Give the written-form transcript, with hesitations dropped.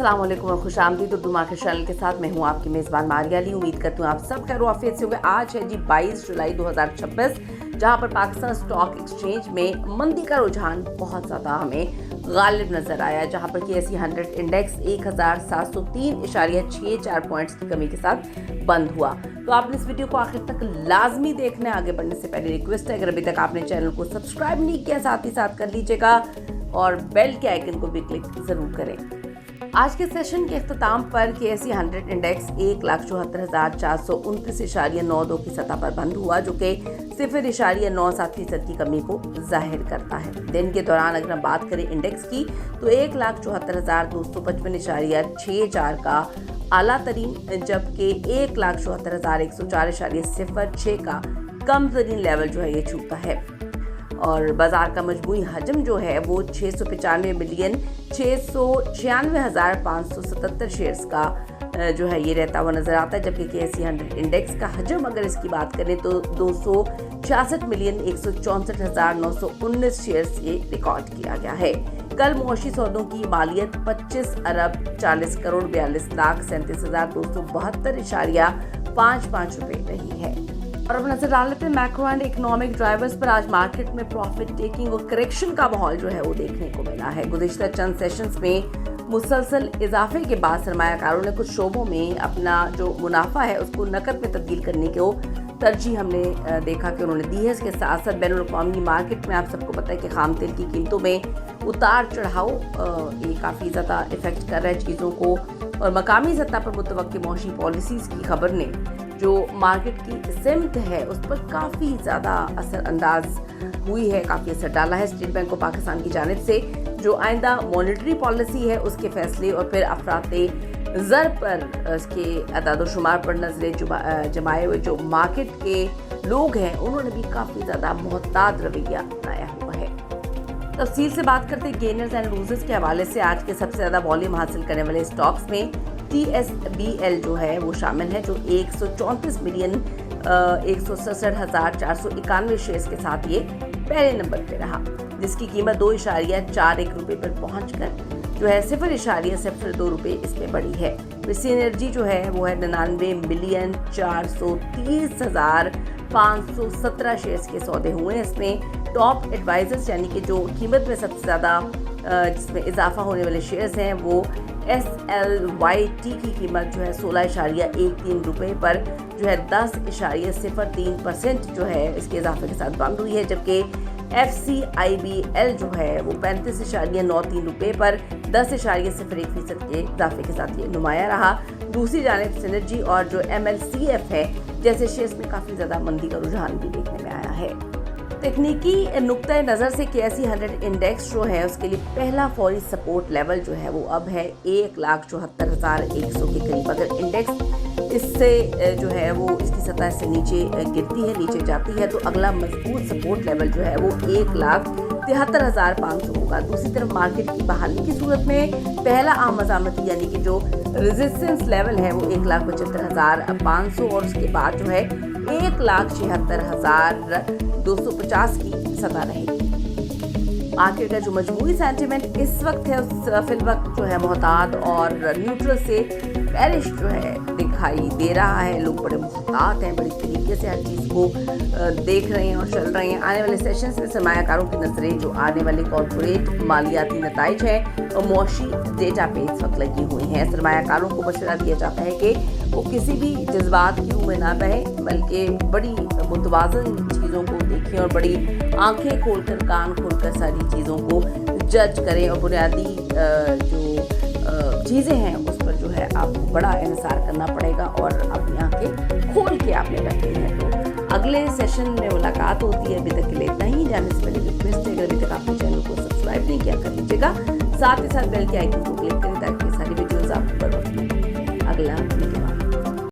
अस्सलाम वालेकुम और खुशामदीद उर्दू मार्केट चैनल के साथ मैं हूं आपकी मेज़बान मारिया अली। उम्मीद करती हूं आप सब खैर आफियत से होंगे। आज है जी 22 जुलाई 2026, जहां पर पाकिस्तान स्टॉक एक्सचेंज में मंदी का रुझान बहुत ज़्यादा हमें गालिब नजर आया, जहां पर KSE 100 इंडेक्स 1703.64 पॉइंट्स की कमी के साथ बंद हुआ। तो आपने इस वीडियो को आखिर तक लाजमी देखना है। आगे बढ़ने से पहले रिक्वेस्ट है, अगर अभी तक आपने चैनल को सब्सक्राइब नहीं किया साथ ही साथ कर लीजिएगा और बेल के आइकन को भी क्लिक ज़रूर करें। आज के सेशन के अख्ताम पर KSE 100 इंडेक्स 1,74,429.92 की सतह पर बंद हुआ, जो कि 0.97% की कमी को जाहिर करता है। दिन के दौरान अगर हम बात करें इंडेक्स की तो 1,74,255.64 का आला तरीन, जबकि 1,74,104.06 का कम तरीन लेवल जो है ये छूता है। और बाजार का मजमूई हजम जो है वो 695,696,577 शेयर्स का जो है ये रहता हुआ नजर आता है, जबकि KSE 100 इंडेक्स का हजम अगर इसकी बात करें तो 266,164,919 शेयर्स ये रिकॉर्ड किया गया है। कल मुआशी सौदों की मालियत 25,40,42,37,272.55 रुपए रही है। और अब नजर डाल लेते हैं मैक्रो एंड इकोनॉमिक ड्राइवर्स पर। आज मार्केट में प्रॉफिट टेकिंग और करेक्शन का माहौल जो है वो देखने को मिला है। गुज़िश्ता चंद सेशंस में मुसलसल इजाफे के बाद सरमायाकारों ने कुछ शोबों में अपना जो मुनाफा है उसको नकद में तब्दील करने को तरजीह हमने देखा कि उन्होंने दी है। इसके साथ साथ बैनुल-अक़वामी मार्केट में आप सबको पता है कि खाम तेल की कीमतों में उतार चढ़ाव ये काफ़ी ज़्यादा इफेक्ट कर रहा है चीज़ों को, और मकामी सतह पर मुतवक्की मौशी पॉलिसीज़ की खबर ने जो मार्केट की सिमत है उस पर काफ़ी ज़्यादा असरअंदाज हुई है, काफ़ी असर डाला है। स्टेट बैंक ऑफ पाकिस्तान की जानिब से जो आइंदा मॉनेटरी पॉलिसी है उसके फैसले और फिर अफराते ज़र पर इसके अदाद-ओ-शुमार पर नजरें जमाए हुए जो मार्केट के लोग हैं उन्होंने भी काफ़ी ज़्यादा मोहतात रवैया अपनाया हुआ है। तफसील से बात करते हैं गेनर्स एंड लूजर्स के हवाले से। आज के सबसे ज़्यादा वॉल्यूम हासिल करने वाले स्टॉक्स में TSBL जो है वो शामिल है, जो 134,167,491 शेयर्स के साथ ये पहले नंबर पे रहा, जिसकी कीमत 2.41 रुपए पर पहुंचकर जो है 0.02 रुपए इसमें बढ़ी है। कृषि एनर्जी जो है वो है 99,430,517 शेयर्स के सौदे हुए हैं। इसमें टॉप एडवाइजर्स यानी कि जो कीमत में सबसे ज़्यादा जिसमें इजाफा होने वाले शेयर्स हैं वो SLYT की कीमत जो है 16.13 रुपए पर जो है 10.03% जो है इसके इजाफे के साथ बंद हुई है, जबकि FCIBL जो है वो 35.93 रुपए पर 10.01% के इजाफे के साथ ये नुमाया रहा। दूसरी जानिब सिनर्जी और जो MLCF है जैसे शेयर्स में काफ़ी ज़्यादा मंदी का रुझान भी देखने में आया है। तकनीकी नुक्ता नज़र से KSE 100 इंडेक्स जो है उसके लिए पहला फौरी सपोर्ट लेवल जो है वो अब है 1,74,100 के करीब। अगर इंडेक्स इससे जो है वो इसकी सतह से नीचे गिरती है, नीचे जाती है, तो अगला मजबूत सपोर्ट लेवल जो है वो 1,73,500 होगा। दूसरी तरफ मार्केट की बहाली की सूरत में पहला आम मज़ामती यानी कि जो रेजिस्टेंस लेवल है वो 1,75,500 और उसके बाद जो है 1,76,250 की सतह रहेगी। मार्केट का जो मजमूई सेंटिमेंट इस वक्त है उस फिल वक्त जो है मोहतात और न्यूट्रल से बेरिश जो है दिखाई दे रहा है। लोग बड़े मोहतात हैं, बड़ी तरीके से हर चीज़ को देख रहे हैं और चल रहे हैं। आने वाले सेशंस में सरमायाकारों की नजरें जो आने वाले कॉर्पोरेट मालियाती नताइज हैं और मुआशी डेटा पे इस वक्त लगी हुई हैं। सरमायाकारों को मशवरा दिया जाता है कि वो किसी भी जज्बात की में ना बहें, बल्कि बड़ी मुतवाज़न चीज़ों को देखें और बड़ी आंखें खोलकर कान खोलकर सारी चीज़ों को जज करें और बुनियादी जो चीज़ें हैं उस पर जो है आपको बड़ा इंतज़ार करना पड़ेगा और अपनी आंखें खोल के आपने रखनी है। तो अगले सेशन में मुलाकात होती है। अभी तक के लिए इतना ही। जाने से पहले रिक्वेस्ट है, अगर अभी तक आपने चैनल को सब्सक्राइब नहीं किया कर लीजिएगा, साथ ही साथ बेल के आइकन को क्लिक करें ताकि सारी वीडियोज़ आपको बर वक्त मिलें। अगला